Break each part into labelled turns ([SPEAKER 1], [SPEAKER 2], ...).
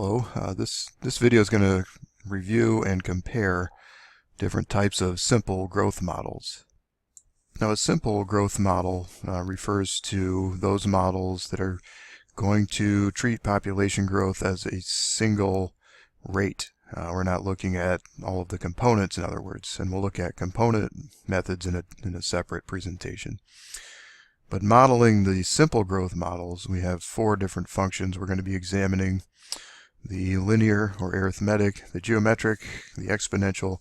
[SPEAKER 1] Hello, this video is going to review and compare different types of simple growth models. Now, a simple growth model refers to those models that are going to treat population growth as a single rate. We're not looking at all of the components, in other words, and we'll look at component methods in a separate presentation. But modeling the simple growth models, we have 4 different functions we're going to be examining: the linear or arithmetic, the geometric, the exponential,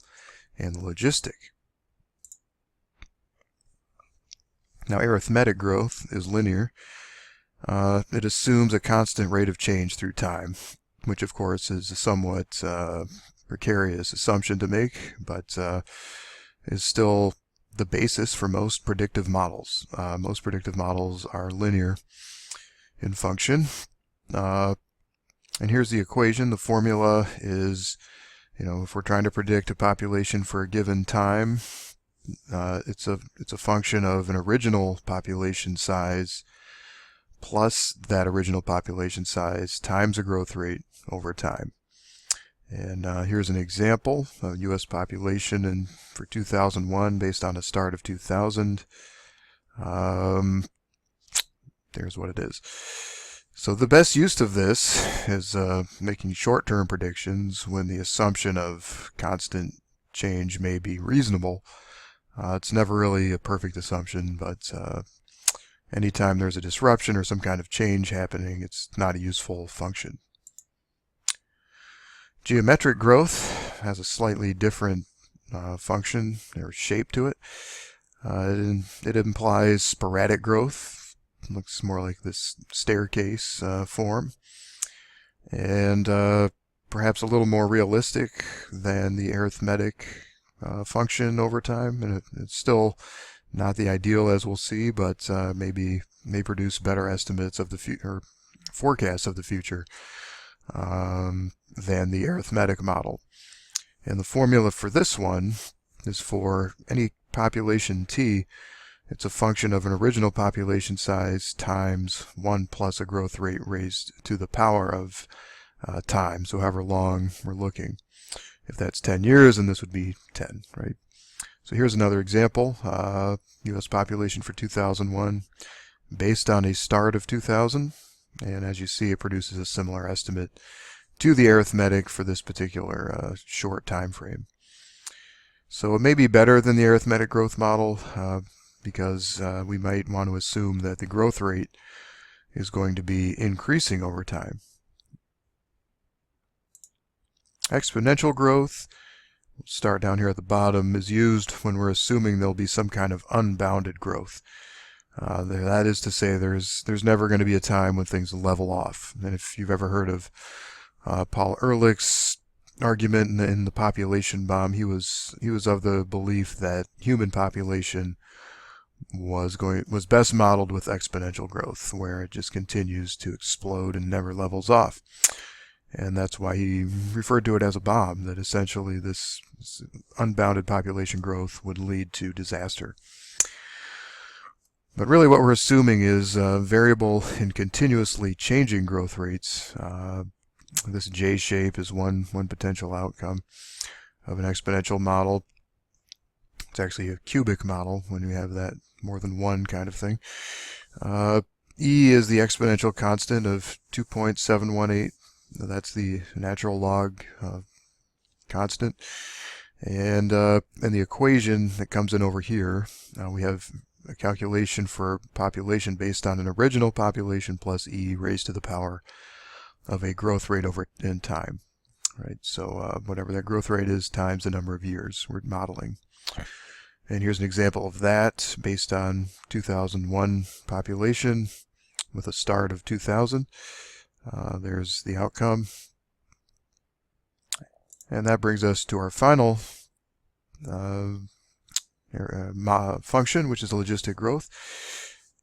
[SPEAKER 1] and the logistic. Now, arithmetic growth is linear. It assumes a constant rate of change through time, which of course is a somewhat precarious assumption to make, but is still the basis for most predictive models. Most predictive models are linear in function. And here's the equation. The formula is, if we're trying to predict a population for a given time, it's a function of an original population size plus that original population size times a growth rate over time. And here's an example of U.S. population for 2001 based on a start of 2000. There's what it is. So the best use of this is making short-term predictions when the assumption of constant change may be reasonable. It's never really a perfect assumption, but anytime there's a disruption or some kind of change happening, it's not a useful function. Geometric growth has a slightly different function or shape to it. It implies sporadic growth. It looks more like this staircase form, and perhaps a little more realistic than the arithmetic function over time. And it's still not the ideal, as we'll see, but may produce better estimates of the future, forecasts of the future, than the arithmetic model. And the formula for this one is for any population t, it's a function of an original population size times 1 plus a growth rate raised to the power of time, so however long we're looking. If that's 10 years, then this would be 10, right? So here's another example. U.S. population for 2001 based on a start of 2000, and as you see, it produces a similar estimate to the arithmetic for this particular short time frame. So it may be better than the arithmetic growth model because we might want to assume that the growth rate is going to be increasing over time. Exponential growth, we'll start down here at the bottom, is used when we're assuming there'll be some kind of unbounded growth. That is to say, there's never going to be a time when things level off. And if you've ever heard of Paul Ehrlich's argument in the population bomb, he was of the belief that human population was best modeled with exponential growth, where it just continues to explode and never levels off. And that's why he referred to it as a bomb, that essentially this unbounded population growth would lead to disaster. But really what we're assuming is variable and continuously changing growth rates. This J shape is one potential outcome of an exponential model. It's actually a cubic model when we have that more than one kind of thing. E is the exponential constant of 2.718. That's the natural log constant. And the equation that comes in over here, we have a calculation for population based on an original population plus e raised to the power of a growth rate in time. Right? So whatever that growth rate is times the number of years we're modeling. And here's an example of that based on 2001 population with a start of 2000. There's the outcome. And that brings us to our final function, which is the logistic growth.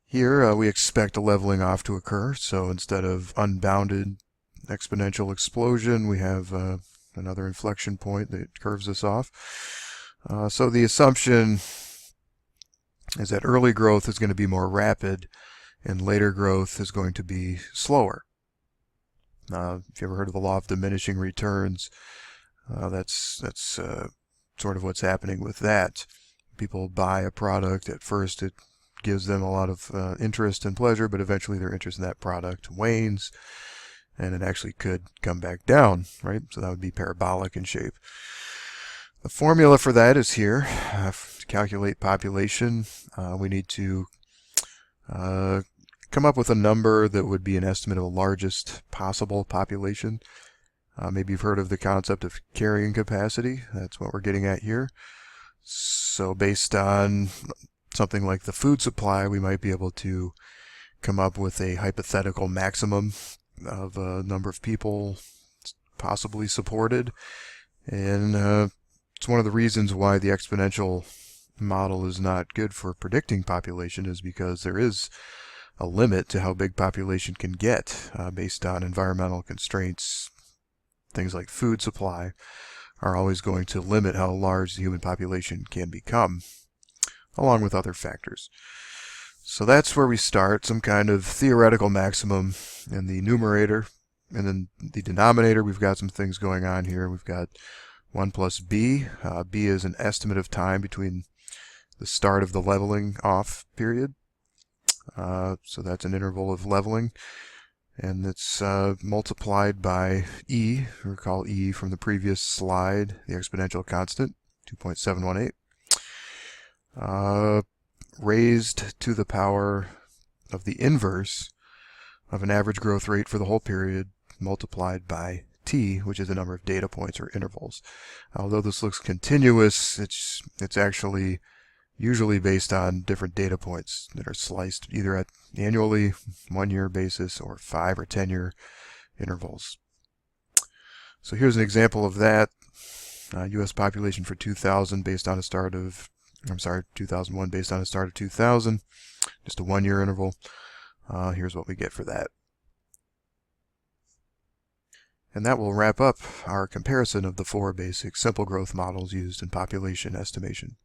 [SPEAKER 1] Here we expect a leveling off to occur. So instead of unbounded exponential explosion, we have another inflection point that curves us off. So the assumption is that early growth is going to be more rapid and later growth is going to be slower. If you ever heard of the law of diminishing returns, that's sort of what's happening with that. People buy a product. At first it gives them a lot of interest and pleasure, but eventually their interest in that product wanes, and it actually could come back down, right? So that would be parabolic in shape. The formula for that is here. To calculate population, we need to come up with a number that would be an estimate of the largest possible population. Maybe you've heard of the concept of carrying capacity. That's what we're getting at here. So based on something like the food supply, we might be able to come up with a hypothetical maximum of a number of people possibly supported. And it's one of the reasons why the exponential model is not good for predicting population, is because there is a limit to how big population can get based on environmental constraints. Things like food supply are always going to limit how large the human population can become, along with other factors. So that's where we start, some kind of theoretical maximum in the numerator. And then the denominator, we've got some things going on here. We've got 1 plus b. B is an estimate of time between the start of the leveling off period. So that's an interval of leveling. And it's multiplied by e. Recall e from the previous slide, the exponential constant, 2.718. Raised to the power of the inverse of an average growth rate for the whole period, multiplied by t, which is the number of data points or intervals. Although this looks continuous, it's actually usually based on different data points that are sliced either at annually, 1-year basis, or 5 or 10-year intervals. So here's an example of that. U.S. population for 2000 based on a start of, 2001 based on a start of 2000, just a 1-year interval. Here's what we get for that. And that will wrap up our comparison of the 4 basic simple growth models used in population estimation.